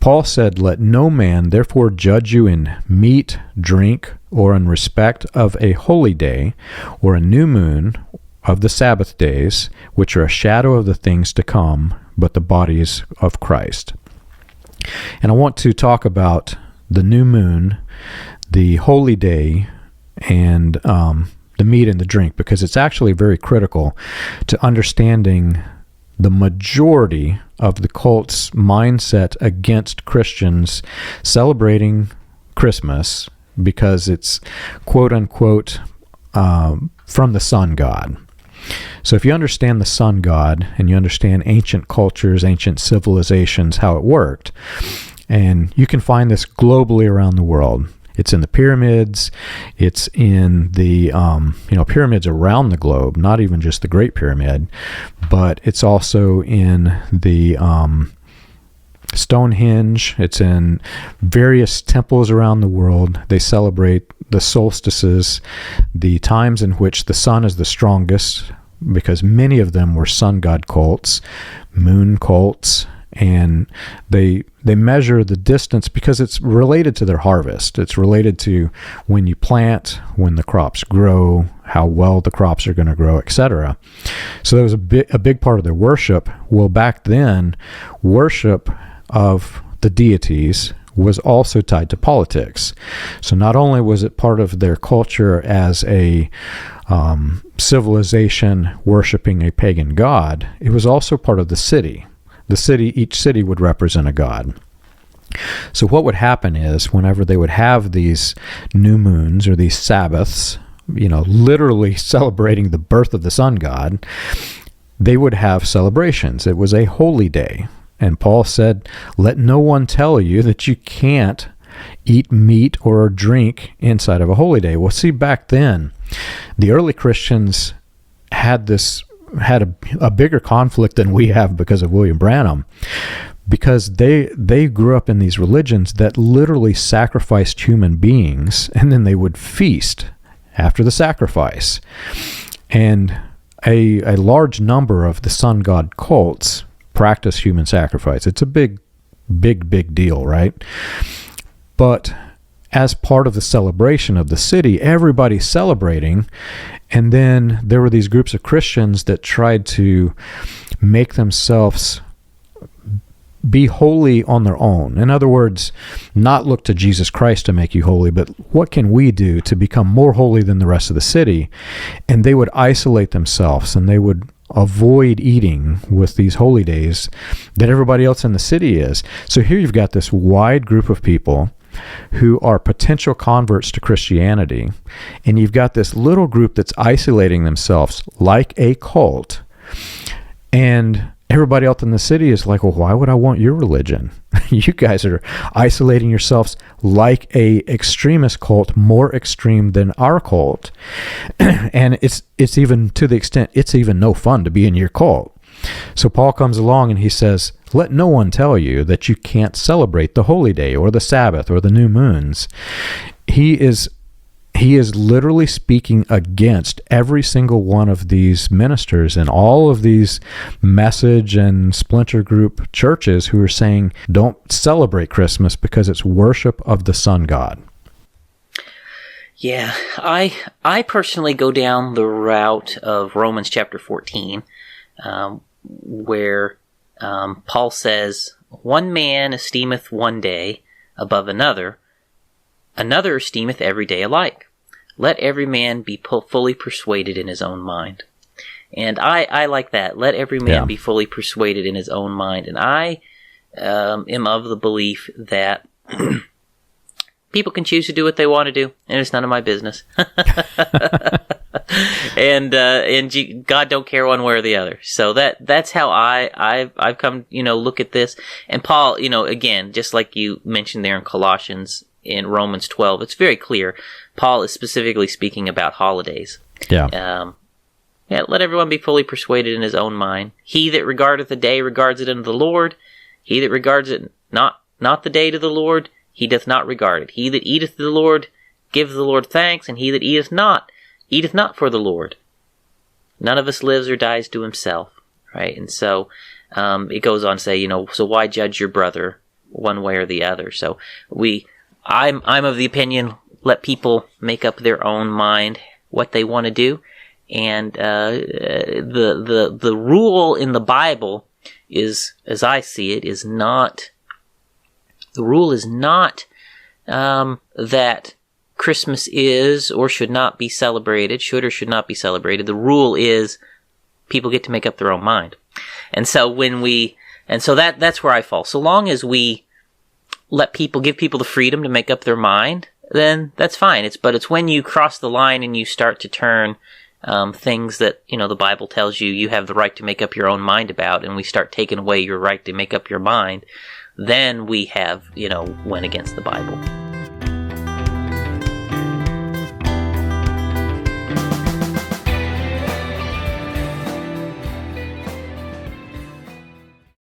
Paul said, "Let no man therefore judge you in meat, drink, or in respect of a holy day, or a new moon, of the Sabbath days, which are a shadow of the things to come, but the bodies of Christ." And I want to talk about the new moon, the holy day, and the meat and the drink, because it's actually very critical to understanding the majority of the cult's mindset against Christians celebrating Christmas, because it's quote unquote from the sun god. So if you understand the sun god and you understand ancient cultures, ancient civilizations, how it worked, and you can find this globally around the world. It's in the pyramids. It's in the pyramids around the globe, not even just the Great Pyramid, but it's also in the Stonehenge. It's in various temples around the world. They celebrate the solstices, the times in which the sun is the strongest, because many of them were sun god cults, moon cults, and they measure the distance because it's related to their harvest. It's related to when you plant, when the crops grow, how well the crops are going to grow, etc. So that was a big part of their worship. Well, back then, worship of the deities was also tied to politics. So not only was it part of their culture as a civilization worshiping a pagan god, it was also part of the city. Each city would represent a god. So what would happen is whenever they would have these new moons or these Sabbaths, literally celebrating the birth of the sun god, they would have celebrations. It was a holy day. And Paul said, "Let no one tell you that you can't eat meat or drink inside of a holy day." Well, see, back then, the early Christians had a bigger conflict than we have because of William Branham, because they grew up in these religions that literally sacrificed human beings, and then they would feast after the sacrifice. And a large number of the sun god cults practice human sacrifice. It's a big deal, right? But as part of the celebration of the city, everybody's celebrating. And then there were these groups of Christians that tried to make themselves be holy on their own. In other words, not look to Jesus Christ to make you holy, but what can we do to become more holy than the rest of the city? And they would isolate themselves, and they would avoid eating with these holy days that everybody else in the city is. So here you've got this wide group of people who are potential converts to Christianity, and you've got this little group that's isolating themselves like a cult, and everybody else in the city is like, well, why would I want your religion? You guys are isolating yourselves like a extremist cult, more extreme than our cult. And it's even to the extent it's even no fun to be in your cult. So Paul comes along and he says, "Let no one tell you that you can't celebrate the holy day or the Sabbath or the new moons." He is literally speaking against every single one of these ministers and all of these message and splinter group churches who are saying, don't celebrate Christmas because it's worship of the sun god. Yeah, I personally go down the route of Romans chapter 14, where Paul says, "One man esteemeth one day above another, another esteemeth every day alike. Let every man be fully persuaded in his own mind." And I like that. Let every man be fully persuaded in his own mind. And I am of the belief that people can choose to do what they want to do, and it's none of my business. and God don't care one way or the other. So that's how I've come, look at this. And Paul, again, just like you mentioned there in Colossians, in Romans 12, it's very clear. Paul is specifically speaking about holidays. Yeah. Let everyone be fully persuaded in his own mind. He that regardeth the day regards it unto the Lord. He that regards it not the day to the Lord, he doth not regard it. He that eateth to the Lord giveth the Lord thanks, and he that eateth not for the Lord. None of us lives or dies to himself, right? And so it goes on to say, so why judge your brother? one way or the other. So I'm of the opinion, let people make up their own mind what they want to do, and the rule in the Bible is, as I see it, is not that Christmas is or should not be celebrated, should or should not be celebrated. The rule is people get to make up their own mind. And so that's where I fall. So long as we give people the freedom to make up their mind, then that's fine. But it's when you cross the line and you start to turn things that, the Bible tells you have the right to make up your own mind about, and we start taking away your right to make up your mind, then we have, went against the Bible.